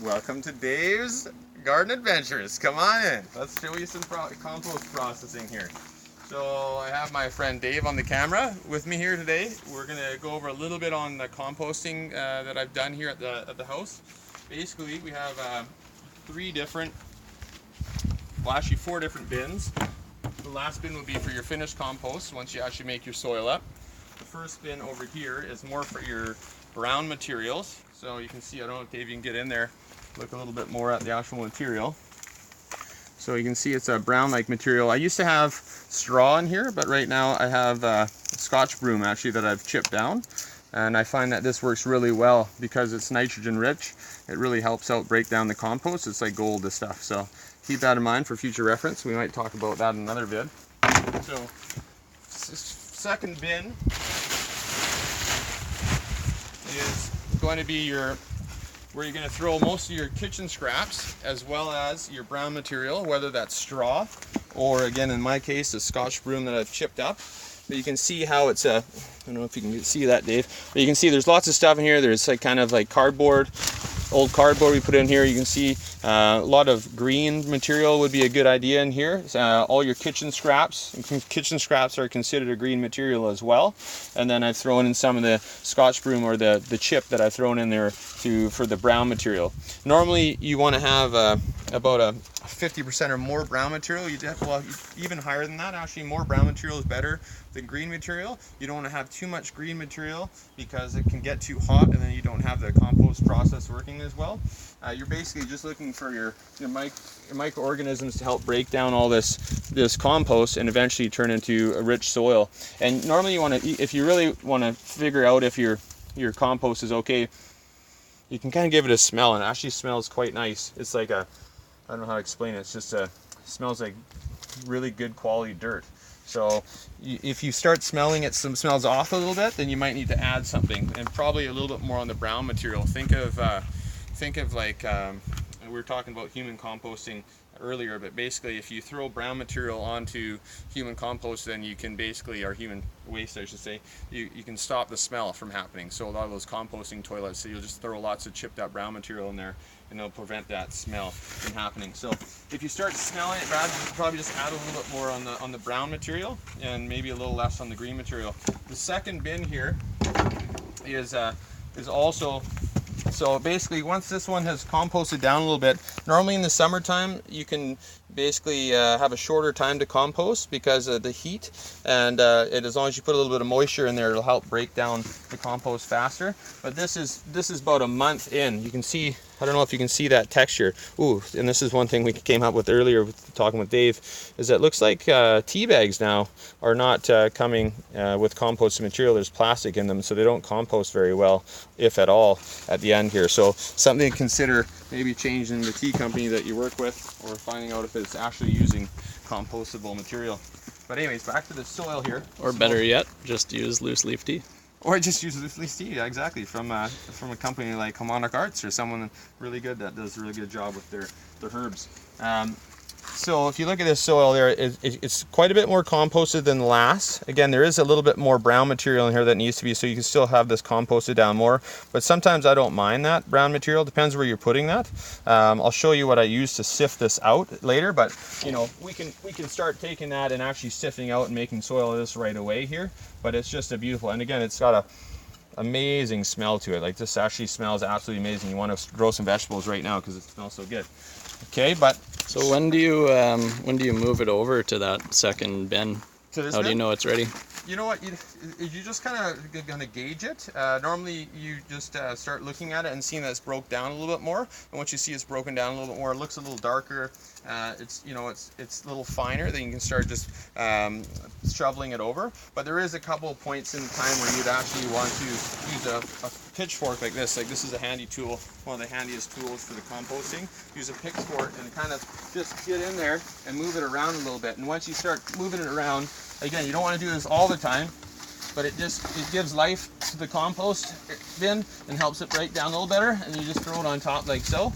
Welcome to Dave's Garden Adventures. Come on in. Let's show you some compost processing here. So I have my friend Dave on the camera with me here today. We're going to go over a little bit on the composting that I've done here at the house. Basically, we have four different bins. The last bin will be for your finished compost once you actually make your soil up. The first bin over here is more for your brown materials. So you can see, I don't know if Dave, you can get in there, look a little bit more at the actual material. So you can see it's a brown-like material. I used to have straw in here, but right now I have Scotch broom actually that I've chipped down. And I find that this works really well because it's nitrogen rich. It really helps out break down the compost. It's like gold, this stuff. So keep that in mind for future reference. We might talk about that in another vid. So second bin is going to be where you're going to throw most of your kitchen scraps as well as your brown material, whether that's straw or, again in my case, a Scotch broom that I've chipped up. But you can see how it's I don't know if you can see that, Dave, but you can see there's lots of stuff in here. There's like kind of like cardboard, old cardboard we put in here. You can see a lot of green material would be a good idea in here. All your kitchen scraps. Kitchen scraps are considered a green material as well. And then I've thrown in some of the Scotch broom or the chip that I've thrown in there for the brown material. Normally you want to have about a 50% or more brown material. Well, even higher than that actually. More brown material is better than green material. You don't want to have too much green material because it can get too hot and then you don't have the compost process working as well. You're basically just looking for your microorganisms to help break down all this compost and eventually turn into a rich soil. And normally you want to, if you really want to figure out if your compost is okay, you can kind of give it a smell, and it actually smells quite nice. It's like I don't know how to explain it. It's just smells like really good quality dirt. So if you start smelling it, smells off a little bit, then you might need to add something, and probably a little bit more on the brown material. Think of like we were talking about human composting earlier, but basically if you throw brown material onto human compost, then you can basically, or human waste I should say, you can stop the smell from happening. So a lot of those composting toilets, so you'll just throw lots of chipped up brown material in there and it'll prevent that smell from happening. So if you start smelling it, Brad, you probably just add a little bit more on the brown material and maybe a little less on the green material. The second bin here is also, so basically once this one has composted down a little bit, normally in the summertime you can basically have a shorter time to compost because of the heat, and as long as you put a little bit of moisture in there, it'll help break down the compost faster. But this is about a month in. You can see, I don't know if you can see that texture. Ooh, and this is one thing we came up with earlier talking with Dave, is that it looks like tea bags now are not coming with composted material. There's plastic in them, so they don't compost very well, if at all, at the end here. So something to consider, maybe changing the tea company that you work with, or finding out if it's actually using compostable material. But anyways, back to the soil here. Or better yet, just use loose leaf tea. Or just use loose leaf tea, yeah, exactly, from a company like Harmonic Arts, or someone really good that does a really good job with their herbs. So if you look at this soil there, it's quite a bit more composted than the last. Again, there is a little bit more brown material in here that needs to be, so you can still have this composted down more. But sometimes I don't mind that brown material, depends where you're putting that. I'll show you what I use to sift this out later, but you know, we can start taking that and actually sifting out and making soil of this right away here. But it's just a beautiful, and again, it's got a amazing smell to it. Like, this actually smells absolutely amazing. You want to grow some vegetables right now because it smells so good. Okay, but so when do you move it over to that second bin? To this How bin? do you know it's ready? You know what, you just kind of gonna gauge it. Normally you just start looking at it and seeing that it's broke down a little bit more, and once you see it's broken down a little bit more, it looks a little darker, it's a little finer, then you can start just shoveling it over. But there is a couple of points in time where you'd actually want to use a pitchfork like this. Like, this is a handy tool, one of the handiest tools for the composting. Use a pitchfork and kind of just get in there and move it around a little bit. And once you start moving it around, again, you don't want to do this all the time, but it gives life to the compost bin and helps it break down a little better, and you just throw it on top like so.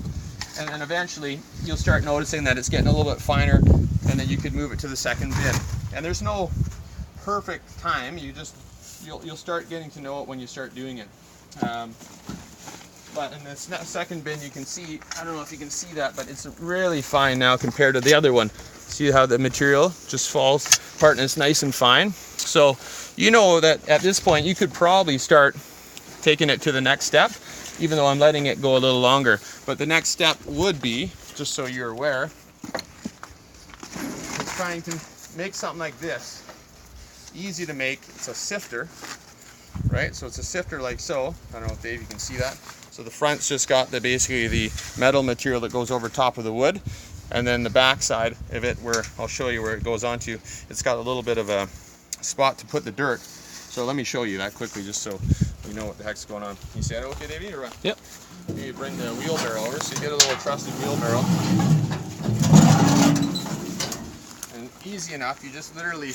And then eventually you'll start noticing that it's getting a little bit finer, and then you could move it to the second bin. And there's no perfect time, you'll start getting to know it when you start doing it. But in this second bin, you can see, I don't know if you can see that, but it's really fine now compared to the other one. See how the material just falls apart and it's nice and fine. So you know that at this point, you could probably start taking it to the next step, even though I'm letting it go a little longer. But the next step would be, just so you're aware, is trying to make something like this. Easy to make. It's a sifter, right? So it's a sifter like so. I don't know if Dave, you can see that. So the front's just got basically the metal material that goes over top of the wood, and then the back side of it, where I'll show you where it goes onto, it's got a little bit of a spot to put the dirt. So let me show you that quickly, just so you know what the heck's going on. Can you see that okay, Davey, or what? Yep. You bring the wheelbarrow over, so you get a little trusted wheelbarrow. And easy enough, you just literally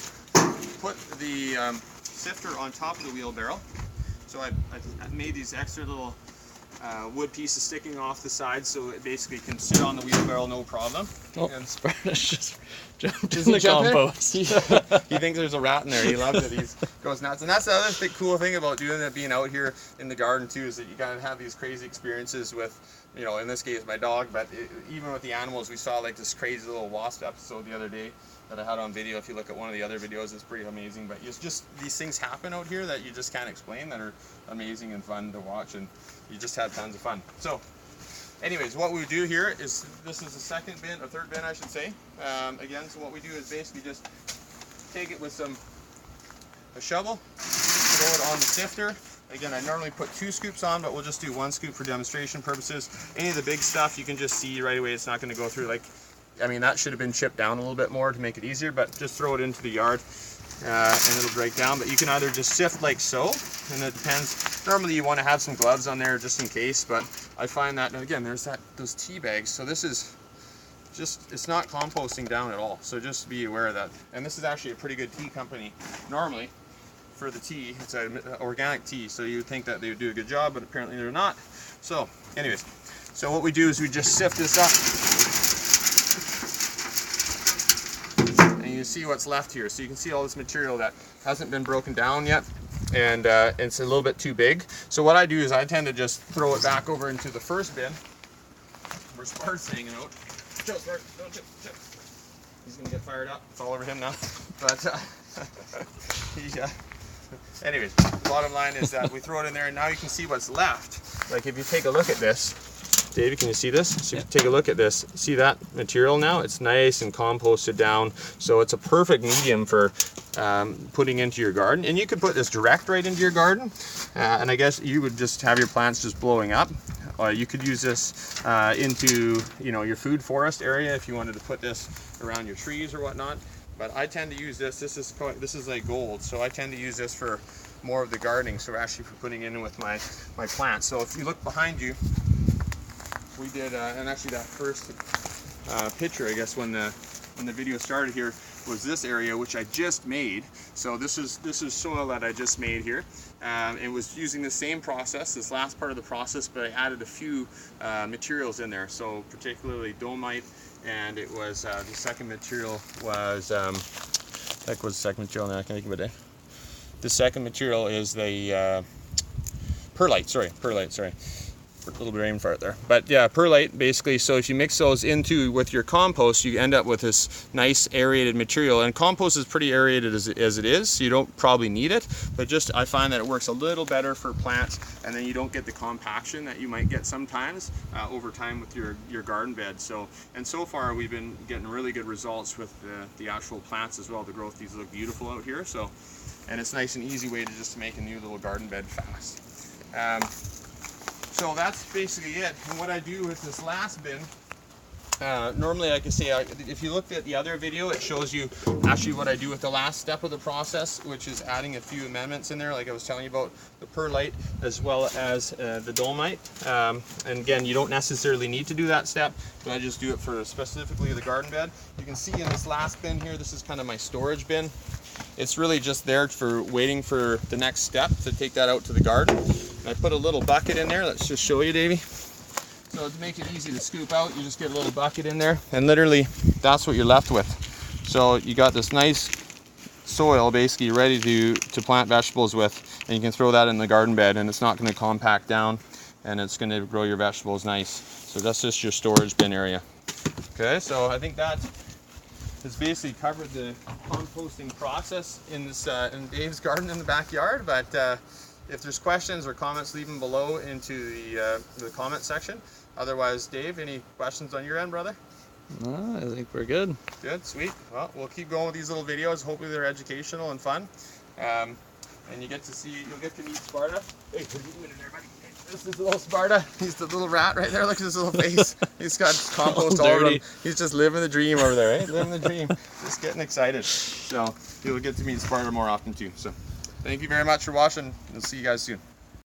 put the sifter on top of the wheelbarrow. So I made these extra little wood pieces sticking off the side, so it basically can sit on the wheelbarrow no problem. Oh, and Sparta's just jumped in he the compost. he thinks there's a rat in there. He loves it. He goes nuts. And that's the other cool thing about doing it, being out here in the garden too, is that you kind of have these crazy experiences with, you know, in this case my dog, but even with the animals. We saw like this crazy little wasp episode the other day that I had on video. If you look at one of the other videos, it's pretty amazing. But it's just, these things happen out here that you just can't explain, that are amazing and fun to watch, and you just have tons of fun. So anyways, what we do here is, this is the second bin, or third bin I should say. Again, so what we do is basically just take it with a shovel, throw it on the sifter. Again, I normally put 2 scoops on, but we'll just do 1 scoop for demonstration purposes. Any of the big stuff, you can just see right away it's not going to go through. Like, I mean, that should have been chipped down a little bit more to make it easier, but just throw it into the yard and it'll break down. But you can either just sift like so, and it depends. Normally you want to have some gloves on there just in case, but I find that, and again, there's those tea bags. So this is just, it's not composting down at all. So just be aware of that. And this is actually a pretty good tea company normally for the tea. It's an organic tea, so you would think that they would do a good job, but apparently they're not. So anyways, so what we do is we just sift this up. You see what's left here, so you can see all this material that hasn't been broken down yet, and it's a little bit too big. So what I do is I tend to just throw it back over into the first bin where Spart's hanging out. Chill, Spart, don't chip. He's gonna get fired up. It's all over him now. But anyways, the bottom line is that we throw it in there, and now you can see what's left. Like if you take a look at this, Dave, can you see this? So if you take a look at this, see that material now? It's nice and composted down. So it's a perfect medium for putting into your garden. And you could put this direct right into your garden. And I guess you would just have your plants just blowing up. You could use this into, you know, your food forest area if you wanted to put this around your trees or whatnot. But I tend to use this. This is like gold. So I tend to use this for more of the gardening. So actually for putting in with my plants. So if you look behind you, we did, and actually that first picture, I guess, when the video started here, was this area which I just made. So this is soil that I just made here. It was using the same process, this last part of the process, but I added a few materials in there. So particularly dolomite, and it was the second material was heck was the second material now? I can't think of it. The second material is the perlite. Sorry. A little brain fart there, but yeah, perlite basically. So if you mix those into with your compost, you end up with this nice aerated material. And compost is pretty aerated as it is, so you don't probably need it, but just I find that it works a little better for plants, and then you don't get the compaction that you might get sometimes over time with your garden bed. So far we've been getting really good results with the actual plants as well. The growth, these look beautiful out here. So, and it's a nice and easy way to just make a new little garden bed fast. So that's basically it. And what I do with this last bin, normally, like I say, if you looked at the other video, it shows you actually what I do with the last step of the process, which is adding a few amendments in there, like I was telling you about the perlite as well as the dolomite. And again, you don't necessarily need to do that step, but I just do it for specifically the garden bed. You can see in this last bin here, this is kind of my storage bin. It's really just there for waiting for the next step to take that out to the garden. And I put a little bucket in there. Let's just show you, Davey. So to make it easy to scoop out, you just get a little bucket in there, and literally that's what you're left with. So you got this nice soil basically ready to plant vegetables with, and you can throw that in the garden bed, and it's not going to compact down. and it's going to grow your vegetables nice. So that's just your storage bin area. Okay, so I think that has basically covered the composting process in this in Dave's garden in the backyard. But if there's questions or comments, leave them below into the comment section. Otherwise, Dave, any questions on your end, brother? No, I think we're good. Good, sweet. Well, we'll keep going with these little videos. Hopefully they're educational and fun. And you'll get to meet Sparta. Hey, what are you doing in there, buddy? This is little Sparta. He's the little rat right there. Look at his little face. He's got compost all over him. He's just living the dream over there, right? Living the dream. Just getting excited. So you'll get to meet Sparta more often too. So thank you very much for watching. We'll see you guys soon.